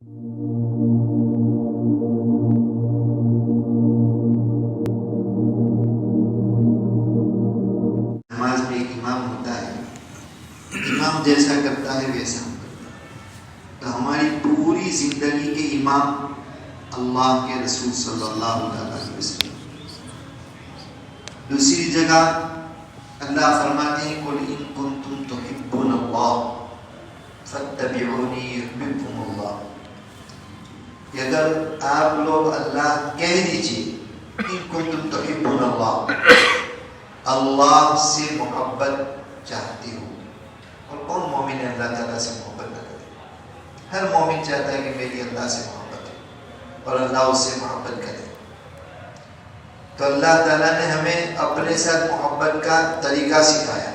نماز میں ایک امام ہوتا ہے، امام جیسا کرتا ہے ویسا، تو ہماری پوری زندگی کے امام اللہ کے رسول صلی اللہ علیہ وسلم۔ دوسری جگہ اللہ فرماتے ہیں قُلْ إِن كُنتُمْ تُحِبُّونَ اللَّهَ فَاتَّبِعُونِي يُحْبِبْكُمُ اللَّهُ، کہ اگر آپ لوگ اللہ کہہ دیجئے إِن كُنتُمْ تُحِبُّونَ اللَّهَ، اللہ سے محبت چاہتے ہو۔ اور کون مومن ہے اللہ تعالیٰ سے محبت نہ کرے؟ ہر مومن چاہتا ہے کہ میری اللہ سے محبت ہو اور اللہ اس سے محبت کرے۔ تو اللہ تعالیٰ نے ہمیں اپنے ساتھ محبت کا طریقہ سکھایا۔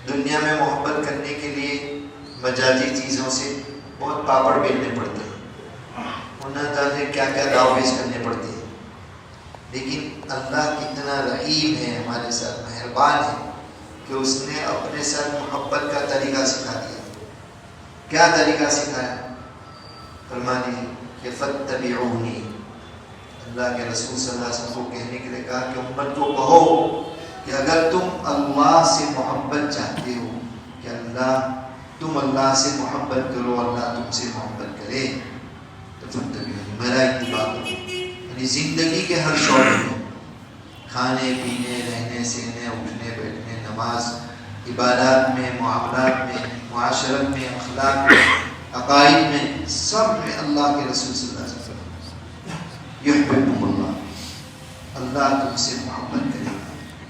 دنیا میں محبت کرنے کے لیے مجازی چیزوں سے بہت پاپڑ بیلنے پڑتے ہیں، انہیں جانے کیا کیا داؤ پیش کرنے پڑتے ہیں، لیکن اللہ کتنا رحیم ہے، ہمارے ساتھ مہربان ہے کہ اس نے اپنے ساتھ محبت کا طریقہ سکھا دیا۔ کیا طریقہ سکھایا؟ فرما دیجیے کہ فَاتَّبِعُونِي، اللہ کے رسول صلی اللہ علیہ وسلم کو کہنے کے لیے کہا کہ امت کو کہو کہ اگر تم اللہ سے محبت چاہتے ہو کہ تم اللہ سے محبت کرو، اللہ تم سے محبت کرے، تو فَاتَّبِعُونِی، میرا اتباع کرو۔ یعنی زندگی کے ہر شعبے میں، کھانے پینے، رہنے سہنے، اٹھنے بیٹھنے، نماز، عبادات میں، معاملات میں، معاشرت میں، اخلاق میں، عقائد میں، سب میں اللہ کے رسول صلی اللہ علیہ وسلم یحببکم اللہ، اللہ تم سے محبت کرے گا۔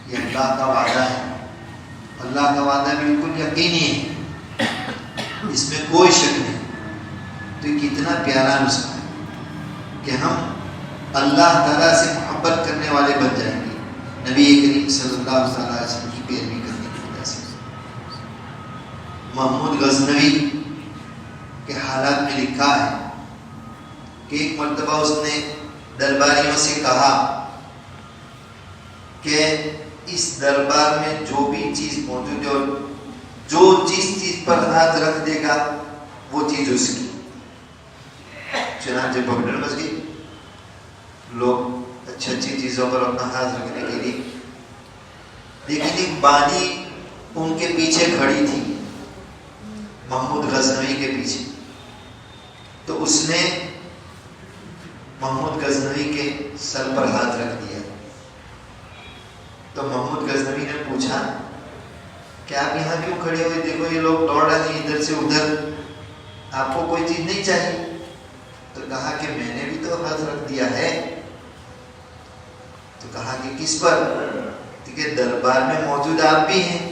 یہ اللہ کا وعدہ ہے، اللہ کا وعدہ بالکل یقینی ہے، اس میں کوئی شک نہیں۔ تو یہ کتنا پیارا نسخہ ہے کہ ہم اللہ تعالیٰ سے محبت کرنے والے بن جائیں گے نبی کریم صلی اللہ علیہ وسلم کی پیروی کرنے کی وجہ سے۔ محمود غزنوی کے حالات میں لکھا ہے کہ ایک مرتبہ اس نے درباریوں سے کہا کہ اس دربار میں جو بھی چیز موجود ہے اور جو جس چیز پر ہاتھ رکھ دے گا وہ چیز اس کی۔ چنانچہ بھگدڑ مچ گئی، لوگ اچھی اچھی چیزوں پر اپنا ہاتھ رکھنے کے لیے، لیکن ایک بانی ان کے پیچھے کھڑی تھی، محمود غزنوی کے پیچھے، تو اس نے محمود غزنوی کے سر پر ہاتھ رکھ دیا۔ تو محمود غزنوی نے پوچھا کہ آپ یہاں کیوں کھڑے ہوئے؟ دیکھو یہ لوگ دوڑ رہے ہیں ادھر سے ادھر، آپ کو کوئی چیز نہیں چاہیے؟ تو کہا کہ میں نے بھی تو ہاتھ رکھ دیا ہے۔ تو کہا کہ کس پر؟ کہ دربار میں موجود آپ بھی ہیں،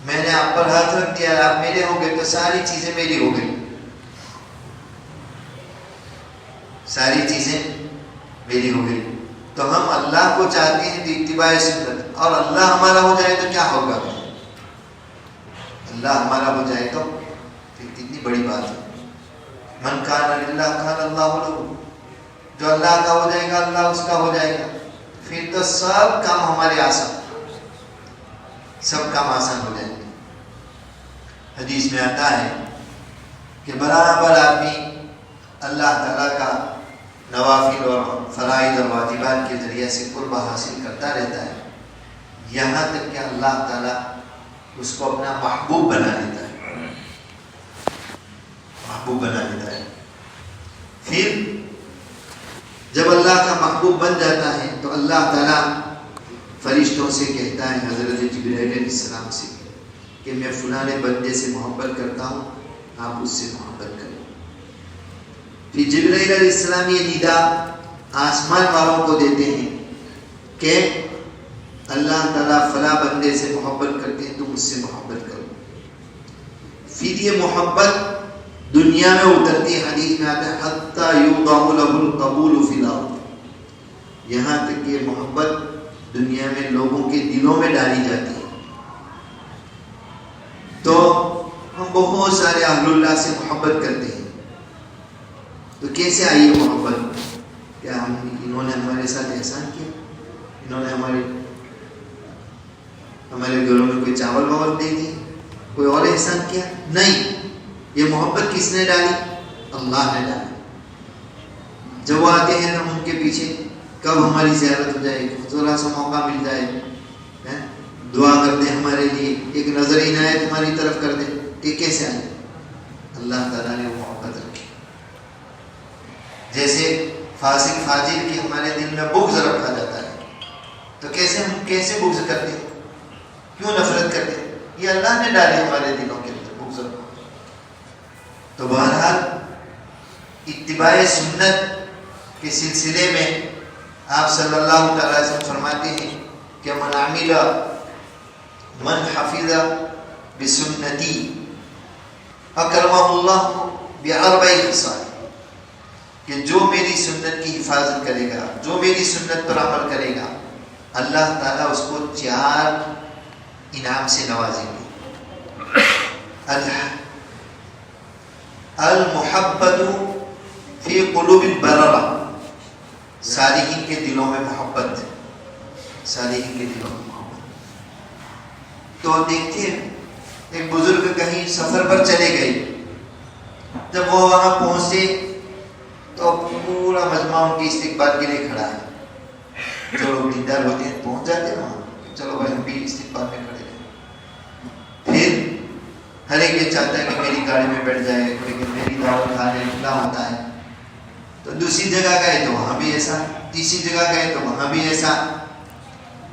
میں نے آپ پر ہاتھ رکھ دیا، آپ میرے ہو گئے تو ساری چیزیں میری ہو گئی، ساری چیزیں میری ہو گئی۔ تو ہم اللہ کو چاہتے ہیں تو اتباع سنت، اور اللہ ہمارا ہو جائے تو کیا ہوگا؟ اللہ ہمارا ہو جائے تو پھر کتنی بڑی بات ہے۔ من کان للہ کان اللہ لہ، جو اللہ کا ہو جائے گا اللہ اس کا ہو جائے گا، پھر تو سب کام ہمارے آسان، سب کام آسان ہو جائیں گے۔ حدیث میں آتا ہے کہ برابر آدمی اللہ تعالیٰ کا نوافل اور فرائض اور واجبات کے ذریعے سے قرب حاصل کرتا رہتا ہے، یہاں تک کہ اللہ تعالیٰ اس کو اپنا محبوب بنا دیتا ہے، محبوب بنا دیتا ہے۔ پھر جب اللہ کا محبوب بن جاتا ہے تو اللہ تعالیٰ فرشتوں سے کہتا ہے، حضرت جبرائیل علیہ السلام سے، کہ میں فلاں بندے سے محبت کرتا ہوں، آپ اس سے محبت کریں۔ پھر جبرائیل علیہ السلام یہ ندا آسمان والوں کو دیتے ہیں کہ اللہ تعالیٰ فلاں بندے سے محبت کرتے ہیں، تم اس سے محبت کرو۔ پھر یہ محبت دنیا میں اترتی ہے، حدیث میں آتا ہے حتی یوضع لہ القبول فی الارض، یہاں تک کہ محبت دنیا میں لوگوں کے دلوں میں ڈالی جاتی ہے۔ تو ہم بہت سارے اہل اللہ سے محبت کرتے ہیں، تو کیسے آئی یہ محبت؟ کیا انہوں نے ہمارے ساتھ احسان کیا؟ انہوں نے ہمارے گھروں میں کوئی چاول واول دے دی، کوئی اور احسان کیا؟ نہیں، یہ محبت کس نے ڈالی؟ اللہ نے ڈالے. جب وہ آتے ہیں ہم ان کے پیچھے کب ہماری زیارت ہو جائے گی, تھوڑا سا موقع مل جائے, دعا کر دے ہمارے لیے, ایک نظر عنایت ہماری طرف کر دے, کہ کیسے آئے؟ اللہ تعالیٰ نے وہ محبت رکھی. جیسے فاسق فاجر کی ہمارے دل میں بغض رکھا جاتا ہے, تو ہم کیسے بغض کرتے, کیوں نفرت کرتے؟ یہ اللہ نے ڈالے ہمارے دلوں کے اندر بغض. تو بہرحال اتباع سنت کے سلسلے میں آپ صلی اللہ تعالی وسلم فرماتے ہیں کہ من حفظ بسنتی اکرمہ اللہ باربع خصال, کہ جو میری سنت کی حفاظت کرے گا, جو میری سنت پر عمل کرے گا, اللہ تعالیٰ اس کو 4 انعام سے نوازیں گے. المحبت فی قلوب البررہ, صالحین کے دلوں میں محبت, صالحین کے دلوں میں محبت. تو دیکھتے ہیں ایک بزرگ کہیں سفر پر چلے گئے, جب وہ وہاں پہنچے تو پورا مجمع ان کی استقبال کے لیے کھڑا ہے. جو لوگ دیندار ہوتے ہیں پہنچ جاتے ہیں وہاں, چلو بھائی ہم بھی استقبال میں کھڑے ہیں. پھر ہر ایک یہ چاہتا ہے کہ میری گاڑی میں بیٹھ جائے, لیکن میری دعوت کھانے نکلا ہوتا ہے. تو دوسری جگہ گئے تو وہاں بھی ایسا, تیسری جگہ گئے تو وہاں بھی ایسا.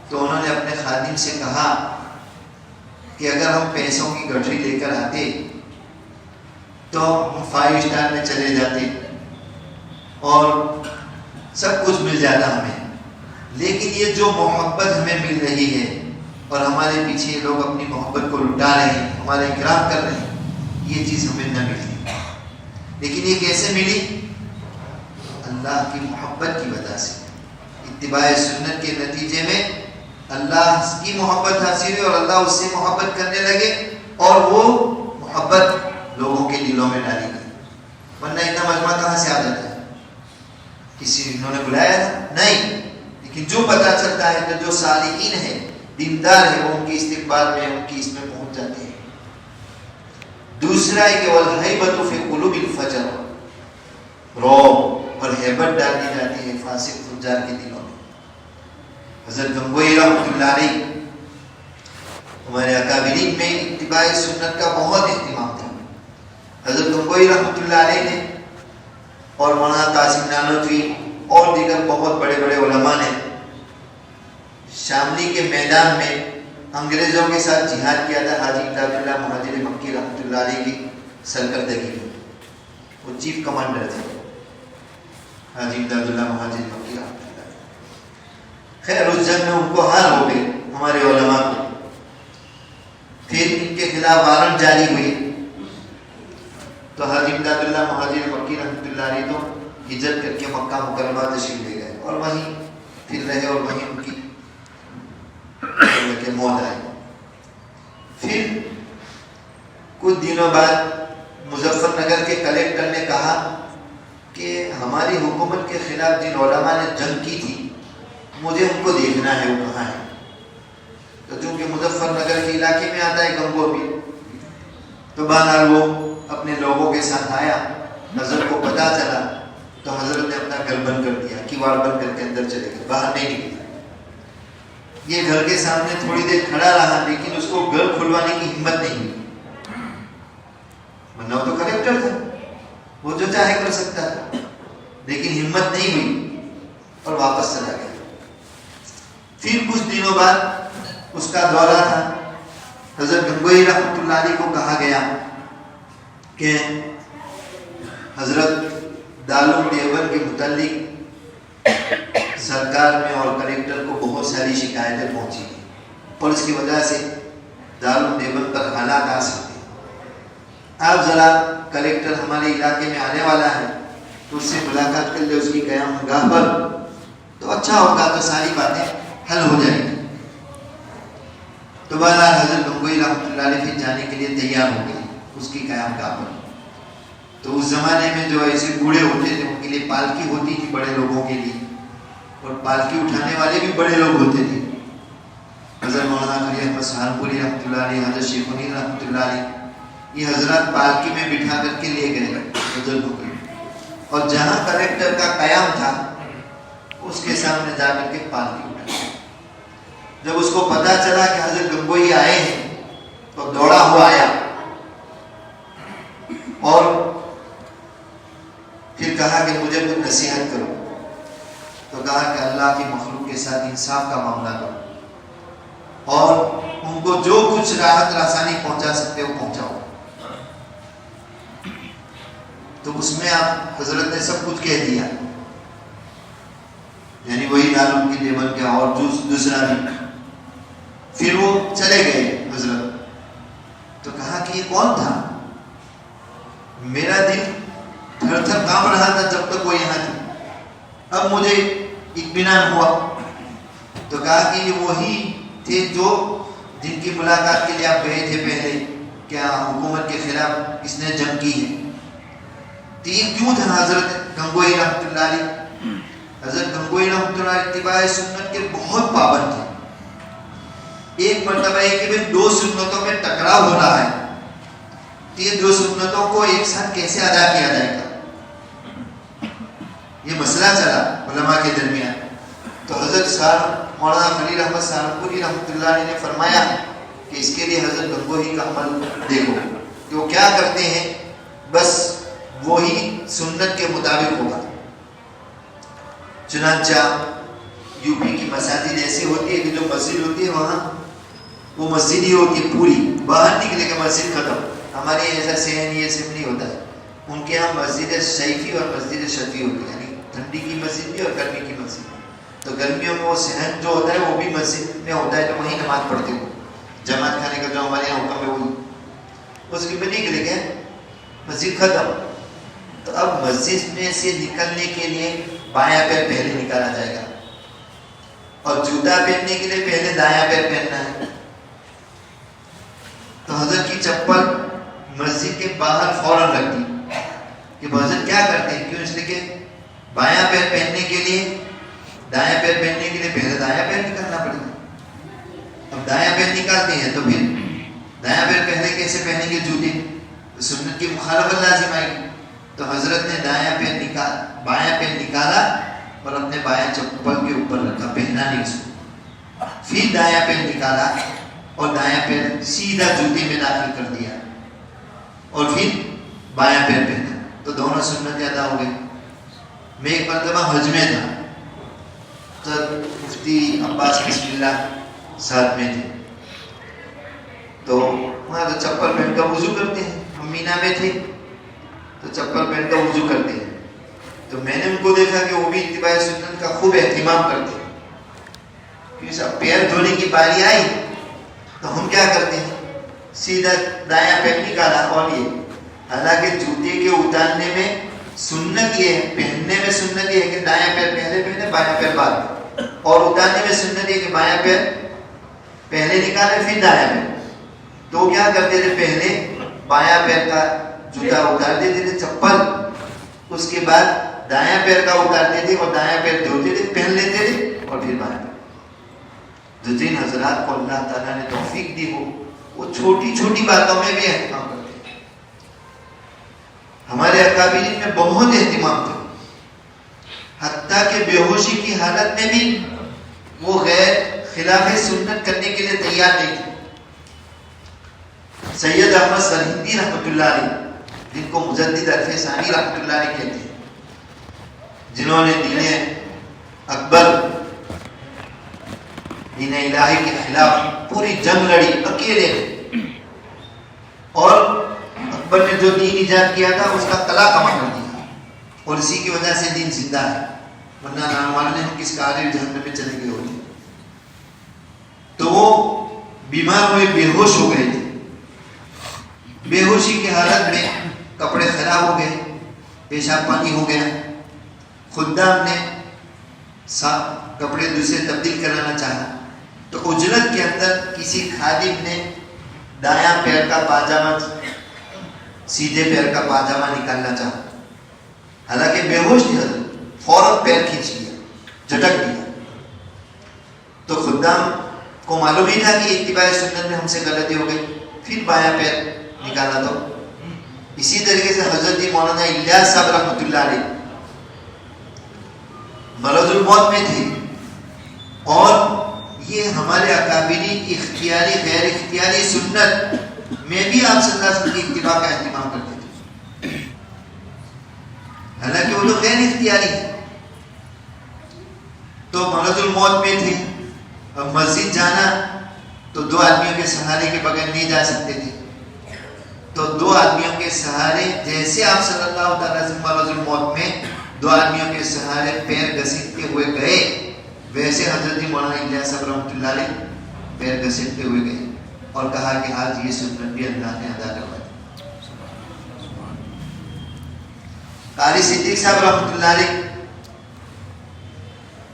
تو انہوں نے اپنے خادم سے کہا کہ اگر ہم پیسوں کی گٹھری لے کر آتے تو ہم 5 اسٹار میں چلے جاتے اور سب کچھ مل جاتا ہمیں, لیکن یہ جو محبت ہمیں مل رہی ہے اور ہمارے پیچھے لوگ اپنی محبت کو لٹا رہے ہیں, ہمارا اکرام کر رہے ہیں, یہ چیز ہمیں نہ ملتی. لیکن یہ کیسے ملی؟ اللہ کی محبت کی وجہ سے, اتباع سنت کے نتیجے میں اللہ کی محبت حاصل ہوئی اور اللہ اس سے محبت کرنے لگے اور وہ محبت لوگوں کے دلوں میں ڈالی گئی. ورنہ اتنا مجمع کہاں سے آ جاتا ہے؟ کسی انہوں نے بلایا تھا؟ نہیں. لیکن جو پتہ چلتا ہے کہ جو صالحین ہیں, دیندار ہیں, وہ ان کی استقبال میں, ان کی اس میں پہنچ جاتے ہیں. دوسرا ہے کہ والہیبۃ فی قلوب الفجر, رعب اور ہیبت ڈال دی جاتی ہے فاسق فجار کے دلوں میں. حضرت گنگوئی رحمۃ اللہ علیہ, ہمارے اکابرین میں اتباع سنت کا بہت اہتمام تھا. حضرت گنگوئی رحمۃ اللہ علیہ نے اور مولانا قاسم نانوتوی اور دیگر بہت بڑے بڑے علماء نے شاملی کے میدان میں انگریزوں کے ساتھ جہاد کیا تھا. حاجی امداد اللہ مہاجر مکی رحمۃ اللہ علیہ کی سرکردگی میں, وہ چیف کمانڈر تھے, حاجی امداد اللہ مہاجر مکی رحمۃ اللہ. خیر اس جنگ میں ان کو ہار ہو گئی ہمارے علماء کو. پھر ان کے خلاف وارنٹ جاری ہوئی تو حاجی امداد اللہ مہاجر مکی رحمۃ اللہ علیہ تو ہجرت کر کے مکہ مکرمہ تشریف لے گئے اور وہیں پھر رہے اور وہیں ان کی موت آئی. پھر کچھ دنوں بعد مظفر نگر کے کلیکٹر نے کہا کہ ہماری حکومت کے خلاف جن علماء نے جنگ کی تھی مجھے ان کو دیکھنا ہے, وہ کہاں ہے. تو چونکہ مظفر نگر کے علاقے میں آتا ہے گنگو بھی, تو بہرحال وہ اپنے لوگوں کے ساتھ آیا. حضرت کو پتہ چلا تو حضرت نے اپنا گھر بند کر دیا, کیواڑ بند کر کے اندر چلے گئے, باہر نہیں نکلے. یہ گھر کے سامنے تھوڑی دیر کھڑا رہا, لیکن اس کو گھر کھلوانے کی ہمت نہیں ہوئی, ورنہ وہ تو کلیکٹر تھا, وہ جو چاہے کر سکتا تھا, لیکن ہمت نہیں ہوئی اور واپس چلا گیا. پھر کچھ دنوں بعد اس کا دورہ تھا. حضرت گنگوئی رحمۃ اللہ علیہ کو کہا گیا کہ حضرت دارالعلوم دیوبند کے متعلق سرکار میں اور کلیکٹر کو بہت ساری شکایتیں پہنچی ہیں اور اس کی وجہ سے دارالعلوم دیوبند پر حالات آ سکتے ہیں. آپ ذرا کلیکٹر ہمارے علاقے میں آنے والا ہے تو اس سے ملاقات کر لے اس کی قیام گاہ پر, تو اچھا ہوگا, تو ساری باتیں حل ہو جائیں گی. تو بہرحال حضرت گنگوئی رحمۃ اللہ علیہ پھر جانے کے لیے تیار ہو گئے اس کی قیام گاہ پر. تو اس زمانے میں جو ایسے بوڑھے ہوتے تھے ان کے لیے پالکی ہوتی تھی بڑے لوگوں کے لیے, اور پالکی اٹھانے والے بھی بڑے لوگ ہوتے تھے. حضرت مولانا فری احمد سہارنپوری رحمۃ اللہ علیہ, حضرت شیخ منیر رحمۃ اللہ علیہ, یہ حضرات پالکی میں بٹھا کر کے لے گئے حضرت کو. اور جہاں کلیکٹر کا قیام تھا اس کے سامنے جا کر کے پالکی اٹھا. جب اس کو پتا چلا کہ حضرت گنگوئی آئے ہیں تو دوڑا ہوا آیا اور پھر کہا کہ مجھے کچھ نصیحت کرو. تو کہا کہ اللہ کی مخلوق کے ساتھ انصاف کا معاملہ کرو اور ان کو جو کچھ راحت رسانی پہنچا سکتے ہو پہنچاؤ. تو اس میں آپ حضرت نے سب کچھ کہہ دیا, یعنی وہی دارم کی دیوبند کا اور دوسرا بھی. پھر وہ چلے گئے حضرت. تو کہا کہ یہ کون تھا؟ میرا دل تھر تھر کانپ رہا تھا جب تک وہ یہاں تھا, اب مجھے اطمینان ہوا. تو کہا کہ یہ وہی تھے جو جن کی ملاقات کے لیے آپ گئے تھے پہلے, کیا حکومت کے خلاف کس نے جنگ کی ہے. تین کیوں تھا حضرت گنگوئی رحمۃ اللہ علیہ. حضرت گنگوئی رحمۃ اللہ علیہ اتباع سنت کے بہت پابند تھے. ایک مرتبہ ہے کہ دو سنتوں میں ٹکراؤ ہو رہا ہے, یہ دو سنتوں کو ایک ساتھ کیسے ادا کیا جائے گا, یہ مسئلہ چلا علماء کے درمیان. تو حضرت مولانا خلیل احمد سہارنپوری رحمۃ اللہ علیہ نے فرمایا کہ اس کے لیے حضرت گنگوئی کا عمل دیکھو کہ وہ کیا کرتے ہیں, بس وہی سنت کے مطابق ہوگا. چنانچہ یو پی کی مساجد ایسی ہوتی ہے کہ جو مسجد ہوتی ہے وہاں وہ مسجد ہی ہوتی ہے پوری, باہر نکلے کہ مسجد ختم. ہمارے ایسا سہن یہ سب نہیں ہوتا ہے. ان کے یہاں مسجد شیفی اور مسجد شفی ہوتی ہے, یعنی ٹھنڈی کی مسجد بھی اور گرمی کی مسجد. تو گرمیوں میں وہ صحن جو ہوتا ہے وہ بھی مسجد میں ہوتا ہے, تو وہیں نماز پڑھتے ہو. جماعت کھانے کا جو ہمارے یہاں حکم ہے وہی, اس کے بعد نکلے گئے مسجد ختم. تو اب مسجد میں سے نکلنے کے لیے بایاں پیر پہلے نکالا جائے گا اور جوتا پہننے کے لیے پہلے دایاں پیر پہننا ہے. تو حضرت کی چپل مسجد کے باہر فوراً رکھ دی کہ حضرت کیا کرتے ہیں, کیوں, اس لیے کہ بایاں پیر پہننے کے لیے دایاں پیر پہننے کے لیے پہلے دایاں پیر نکالنا پڑے گا. اب دایاں پیر نکالتے ہیں تو پھر دایاں پیر پہلے کیسے پہنیں گے جوتے, سنت کی مخالفت لازم آئے گی. تو حضرت نے بایاں پیر نکالا اور اپنے بایاں چپل کے اوپر رکھا, پہنا نہیں اس کو. پھر دایاں پیر نکالا اور دایاں پیر سیدھا جوتے میں داخل کر دیا اور پھر بایاں پیر پہنا. تو دونوں سنت ادا ہو گئی. میں ایک مرتبہ حج میں تھا تو مفتی عباس بسم اللہ ساتھ میں تھے. تو وہاں تو چپل پہن کر وضو کرتے ہیں, ہم مینا میں تھے تو چپل پہن کر وضو کرتے ہیں. تو میں نے ان کو دیکھا کہ وہ بھی اتباع سنت کا خوب اہتمام کرتے ہیں. کیونکہ پیر دھونے کی باری آئی تو ہم کیا کرتے ہیں, سیدھا دایاں پیر نکالا. اور یہ حالانکہ جوتے کے اتارنے میں سنت یہ ہے, پہننے میں سنت یہ ہے کہ دایاں پیر پہلے پہنے بایاں پیر بعد, اور اتارنے میں سنت یہ کہ بایاں پیر پہلے نکالے پھر دایاں پیر. تو کیا کرتے تھے, پہلے بایاں پیر کا جوتا اتار دیتے تھے چپل, اس کے بعد دایاں پیر کا اتارتے تھے اور دایاں پیر دھوتے تھے, پہن لیتے تھے اور پھر بایاں پیر. جو جن حضرات کو اللہ تعالیٰ نے توفیق دی ہو وہ چھوٹی چھوٹی باتوں میں بھی اہتمام کرتے ہیں. ہمارے اکابرین میں بہت اہتمام تھا, حتیٰ کہ بے ہوشی کی حالت میں بھی وہ غیر خلاف سنت کرنے کے لیے تیار نہیں تھے. سید احمد سرہندی رحمۃ اللہ علیہ, جن کو مجدد عرف ثانی رحمۃ اللہ علیہ کہتے ہیں, جنہوں نے دین اکبر دین الہی کے خلاف پوری جنگ لڑی اکیلے, اور اکبر نے جو دین ایجاد کیا تھا اس کا قلع کما کر دیا, اور اسی کی وجہ سے دین زندہ ہے, ورنہ نامعلوم ہم کس قادر جہنم میں چلے گئے ہوتے. تو وہ بیمار ہوئے, بے ہوش ہو گئے تھے. بے ہوشی کی حالت میں کپڑے خراب ہو گئے, پیشاب پانی ہو گیا. خدام نے کپڑے دوسرے تبدیل کرانا چاہا تو اجرت کے اندر کسی خادم نے دایاں پیر کا پاجامہ سیدھے پیر کا پاجامہ نکالنا چاہا. حالانکہ بے ہوش تھے, فوراً پیر کھینچ لیا, جھٹک دیا. تو خدام کو معلوم ہی تھا کہ اتباع سنت میں ہم سے غلطی ہو گئی, پھر بایاں پیر نکالا. تو اسی طریقے سے حضرت مولانا الیاس صاحب رحمۃ اللہ علیہ مرض الموت میں تھے، اور یہ ہمارے اکابرین اختیاری غیر اختیاری سنت میں بھی آپ صلی اللہ علیہ وسلم کی اتباع کا اہتمام کرتے تھے، حالانکہ وہ تو غیر اختیاری ہے۔ تو مرض الموت میں تھے، اب مسجد جانا تو 2 آدمیوں کے سہارے کے بغیر نہیں جا سکتے تھے، تو 2 آدمیوں کے سہارے، جیسے آپ صلی اللہ تعالی وسلم مرض الموت میں 2 آدمیوں کے سہارے پیر گھسیٹتے ہوئے گئے، ویسے حضرت مولانا الیاس صاحب رحمۃ اللہ علیہ پیر گھسیٹتے ہوئے گئے اور کہا کہ آج یہ سنت بھی اللہ نے ادا کروائی۔ قاری صدیق صاحب رحمۃ اللہ علیہ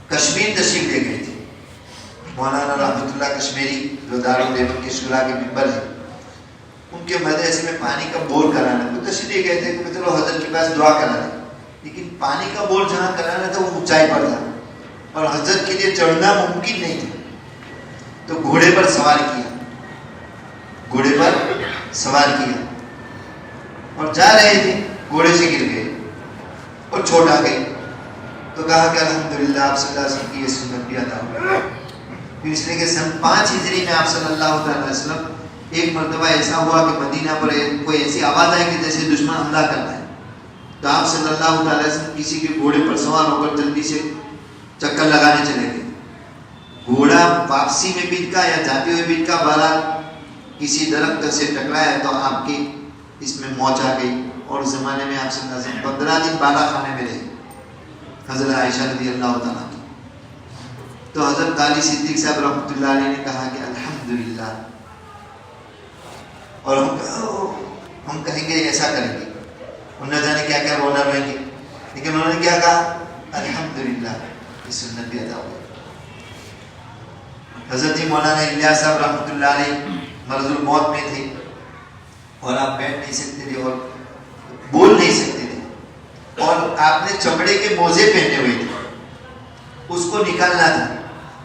کشمیر تشریف لے گئے تھے، مولانا رحمۃ اللہ کشمیری جو دارالدیوبند کے شورا کے ممبر ہیں، ان کے مدرسے میں پانی کا بور کرانا، وہ تشریف لے گئے تھے کہ چلو حضرت کے پاس دعا کرا لیں، لیکن پانی کا بور جہاں کرانا تھا وہ اونچائی پر تھا اور حضرت کے لیے چڑھنا ممکن نہیں تھا، تو گھوڑے پر سوار کیا، گھوڑے پر سوار کیا اور جا رہے تھے، گھوڑے سے گر گئے اور چوٹ آ گئی، تو کہا کہ الحمدللہ آپ صلی اللہ علیہ وسلم کی یہ سنت بھی ادا ہو گئی۔ پھر اس لیے کہ سن 5 ہجری میں آپ صلی اللہ علیہ وسلم ایک مرتبہ ایسا ہوا کہ مدینہ پر کوئی ایسی آواز آئی کہ جیسے دشمن حملہ کرتا ہے، تو آپ صلی اللہ علیہ وسلم کسی کے گھوڑے پر سوار ہو کر جلدی سے چکر لگانے چلے گئے، گھوڑا واپسی میں بھٹکا یا جاتے ہوئے بھٹکا، بہرحال کسی درخت سے ٹکرایا تو آپ کی اس میں موت آ گئی، اور اس زمانے میں آپ صلی اللہ علیہ وسلم 15 دن بالا خانے میں رہے، حضرت عائشہ رضی اللہ تعالیٰ کی۔ تو حضرت قاری صدیق صاحب رحمۃ اللہ علیہ نے کہا کہ الحمدللہ، اور ہم کہیں گے ایسا کریں گے، اور نہ جانے کیا کیا رونا روئیں گے، لیکن انہوں نے کیا کہا الحمدللہ یہ سنت بھی ادا ہو۔ حضرت مولانا الیاس صاحب رحمۃ اللہ علیہ مرض الموت میں تھے اور آپ بیٹھ نہیں سکتے تھے اور بول نہیں سکتے تھے، اور آپ نے چمڑے کے موزے پہنے ہوئے تھے، اس کو نکالنا تھا،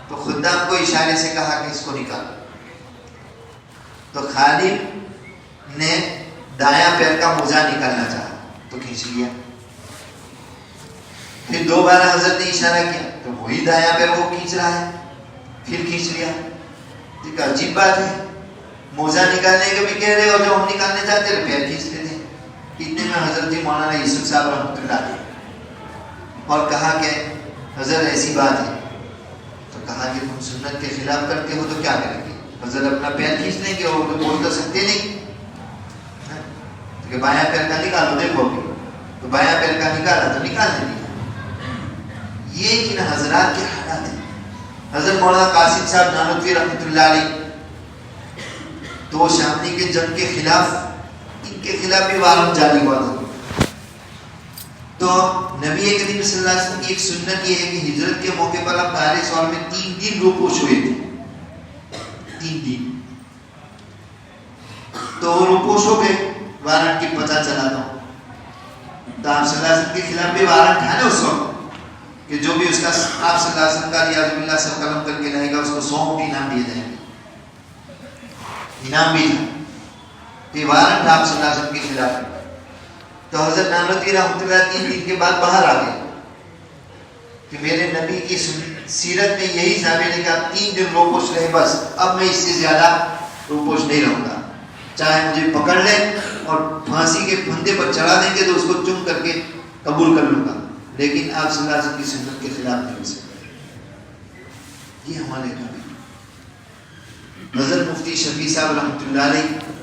تو خدام کو اشارے سے کہا کہ اس کو نکالو، تو خادم نے دایاں پیر کا موزہ نکالنا چاہا تو کھینچ لیا، پھر 2 بار حضرت نے اشارہ کیا تو وہی دایاں پیر وہ کھینچ رہا ہے، پھر کھینچ لیا۔ ایک عجیب بات ہے، موزہ نکالنے کے بھی کہہ رہے ہو، جب ہم نکالنے چاہتے ہیں پیر کھینچ لیتے ہیں۔ اتنے میں حضرت مولانا یوسف صاحب رحمۃ اللہ علیہ اور کہا کہ حضرت ایسی بات ہے، تو کہا کہ تم سنت کے خلاف کرتے ہو تو کیا کریں گے؟ حضرت اپنا پیر کھینچ لیں گے اور تو بول تو سکتے نہیں کہ بایاں پیر کا نکالو، دیکھو ابھی تو بایاں پیر کا نکالا تو نکال دیں گے۔ یہ ان حضرات کے حالات ہیں۔ حضرت مولانا قاسم صاحب نانوتوی رحمۃ اللہ علیہ تو شاملی کے جنگ کے خلاف، ان کے خلاف بھی وارم جاری ہوا تھا، تو نبی کریم صلی اللہ علیہ وسلم کی ایک سنت یہ ہے کہ ہجرت کے موقع پر اب دار سوال میں 3 دن روپوش ہوئے تھے، 3 دن، تو وہ روپوش ہو گئے، وارنٹ کی پتہ چلا تھا، تو آپ صلی اللہ علیہ وسلم کے خلاف بھی وارنٹ تھا نا اس وقت کہ جو بھی اس کا آپ صلی اللہ علیہ وسلم کا ریاض باللہ سر قلم کر کے رہے گا اس کو 100 بھی انعام دیے جائیں گے، انعام بھی تھا، یہ وارنٹ آپ صلی اللہ علیہ وسلم کے خلاف۔ تو حضرت نانوتوی رحمۃ اللہ 3 دن کے بعد باہر آ گئے کہ میرے نبی کی سیرت میں یہی ثابت ہے کہ آپ 3 دن روپوش رہے، بس اب میں اس سے زیادہ روپوش نہیں رہوں گا، چاہے مجھے پکڑ لیں اور پھانسی کے پھندے پر چڑھا دیں گے تو اس کو چم کر کے قبول کر لوں گا، لیکن آپ صلی اللہ علیہ وسلم کی سنت کے خلاف نہیں ہو سکتا۔ یہ ہمارے نبی حضرت مفتی شفیع صاحب رحمۃ اللہ علیہ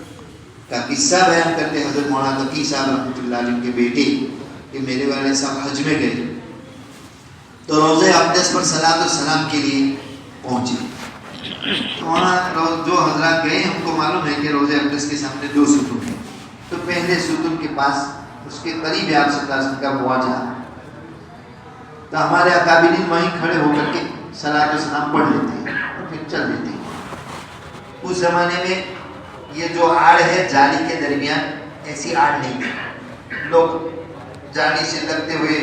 کا قصہ بیان کرتے حضرت مولانا تقی صاحب رحمۃ اللہ علیہ کے بیٹے کہ میرے والد صاحب حج میں گئے تو روضہ اقدس پر صلاۃ و سلام کے لیے پہنچے، تو وہاں جو حضرات گئے ہم کو معلوم ہے کہ روضہ اقدس کے سامنے 2 ستون ہیں، تو پہلے ستون کے پاس اس کے قریب ہے آپ صلی اللہ علیہ وسلم کا مواجہ، تو ہمارے اکابرین وہیں کھڑے ہو کر کے صلاۃ و سلام پڑھ لیتے ہیں اور پھر چل دیتے ہیں۔ اس زمانے میں یہ جو آڑ ہے جالی کے درمیان ایسی آڑ نہیں تھی، لوگ جالی سے لگتے ہوئے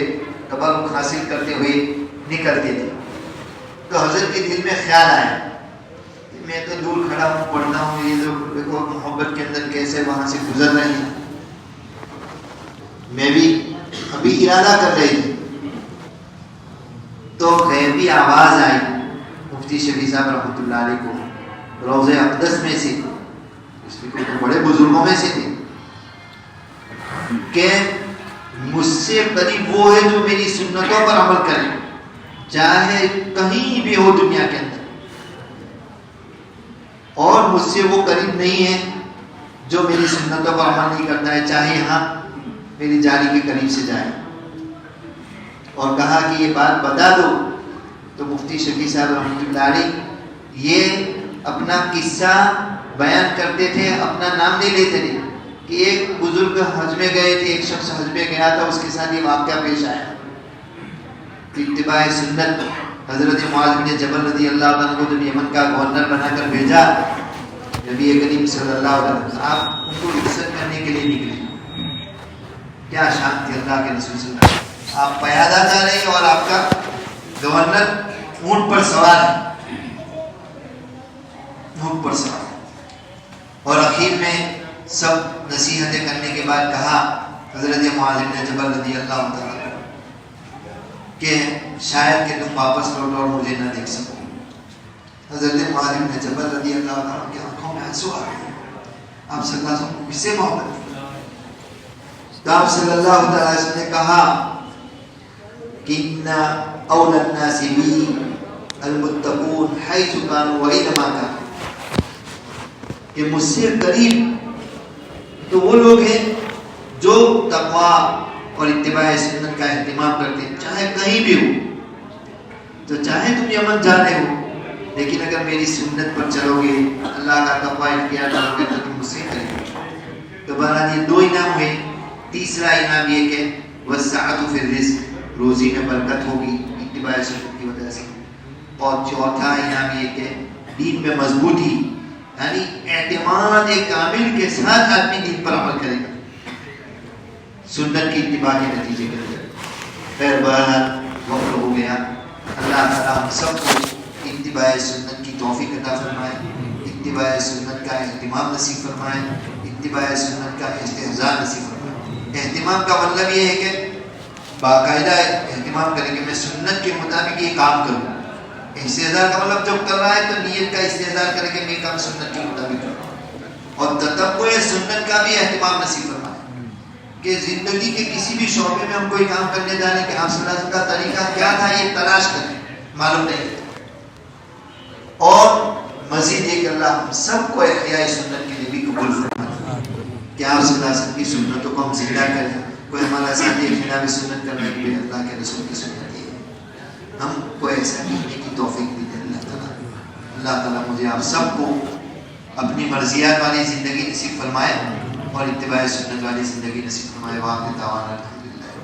تبرک حاصل کرتے ہوئے نکلتے تھے، تو حضرت کے دل میں خیال آیا کہ میں تو دور کھڑا ہوں پڑھتا ہوں، یہ لوگ دیکھو محبت کے اندر کیسے وہاں سے گزر رہے ہیں، میں بھی ابھی ارادہ کر رہی تھی تو غیبی آواز آئی مفتی شفیع صاحب رحمۃ اللہ علیہ کو روضہ اقدس میں سے، اس میں تو بڑے بزرگوں میں سے تھے، کہ مجھ سے قریب وہ ہے جو میری سنتوں پر عمل کرے چاہے کہیں بھی ہو دنیا کے اندر، اور مجھ سے وہ قریب نہیں ہے جو میری سنتوں پر عمل نہیں کرتا ہے چاہے یہاں میری جاری کے قریب سے جائے. اور کہا کہ یہ بات بتا دو. تو مفتی شفیع صاحب رحمۃ اللہ علیہ یہ اپنا قصہ بیان کرتے تھے، اپنا نام نہیں لیتے تھے، کہ ایک بزرگ حج میں گئے تھے، ایک شخص حج میں گیا تھا، اس کے ساتھ یہ واقعہ پیش آیا. اتباع سنت حضرت معاذ بن جبل رضی اللہ عنہ کو جب یمن کا گورنر بنا کر بھیجا نبی کریم صلی اللہ علیہ وسلم، آپ ان کو عزت کرنے کے لیے نکلے. کیا شان تھی اللہ کے رسول صلی اللہ علیہ وسلم. آپ پیادہ جا رہے ہیں اور آپ کا گورنر اونٹ پر سوار ہے، اونٹ پر سوار ہے. اور اخیر میں سب نصیحتیں کرنے کے بعد کہا حضرت معاذ بن جبل رضی اللہ تعالیٰ کہ شاید کہ تم واپس لوٹو اور مجھے نہ دیکھ سکو. حضرت معاذ بن جبل رضی اللہ تعالیٰ کی آنکھوں میں آنسو آ گئے. آپ صلی اللہ علیہ وسلم کو کس سے محبت تھی؟ تو آپ صلی اللہ علیہ وسلم نے کہا کہ ان اول الناس بی المتقون حیث کانوا وانما کانوا، کہ مجھ سے قریب تو وہ لوگ ہیں جو تقوی اور اتباع سنت کا اہتمام کرتے ہیں چاہے کہیں بھی ہو. تو چاہے تم یمن جا رہے ہو لیکن اگر میری سنت پر چلو گے، اللہ کا تقوی اختیار کرو گے تو تم مجھ سے قریب ہو. تو بہرحال یہ دو انعام ہوئے. تیسرا انعام یہ کہ وسعت فی الرزق، روزی میں برکت ہوگی اتباع سنت کی وجہ سے. اور چوتھا انعام یہ کہ دین میں مضبوطی، یعنی اعتماد کامل کے ساتھ آدمی دین پر عمل کرے گا سنت کی اتباع کے نتیجے کے اندر. خیر بہرحال وقت ہو گیا. اللہ تعالیٰ ہم سب کو اتباع سنت کی توفیق عطا فرمائے، اتباع سنت کا اہتمام نصیب فرمائے، اتباع سنت کا استحضار نصیب فرمائے. اہتمام کا مطلب یہ ہے کہ باقاعدہ اہتمام کریں کہ میں سنت کے مطابق یہ کام کروں. استحضار کا مطلب جب کر رہا ہے تو نیت کا استحضار کرے کہ میں کام سنت کے مطابق کروں. اور تتبع سنت کا بھی اہتمام نصیب فرمائے کہ زندگی کے کسی بھی شعبے میں ہم کوئی کام کرنے جانے کہ آپ صلی اللہ علیہ وسلم کا طریقہ کیا تھا یہ تلاش کریں، معلوم نہیں. اور مزید یہ کہ اللہ ہم سب کو احیاء سنت کے لیے بھی قبول فرمائے کہ آپ صلی اللہ علیہ وسلم کی سنتوں کو ہم زندہ کریں. کوئی ہمارا ساتھی خلاف سنت کرنے کے لیے اللہ کے رسول کی سنت ہے، ہم کو ایسا کرنے کی توفیق دی دے اللہ تعالیٰ. اللہ تعالیٰ مجھے آپ سب کو اپنی مرضیات والی زندگی نصیب فرمائے اور اتباع سنت والی زندگی نصیب فرمائے. واقع دعوانا الحمدللہ.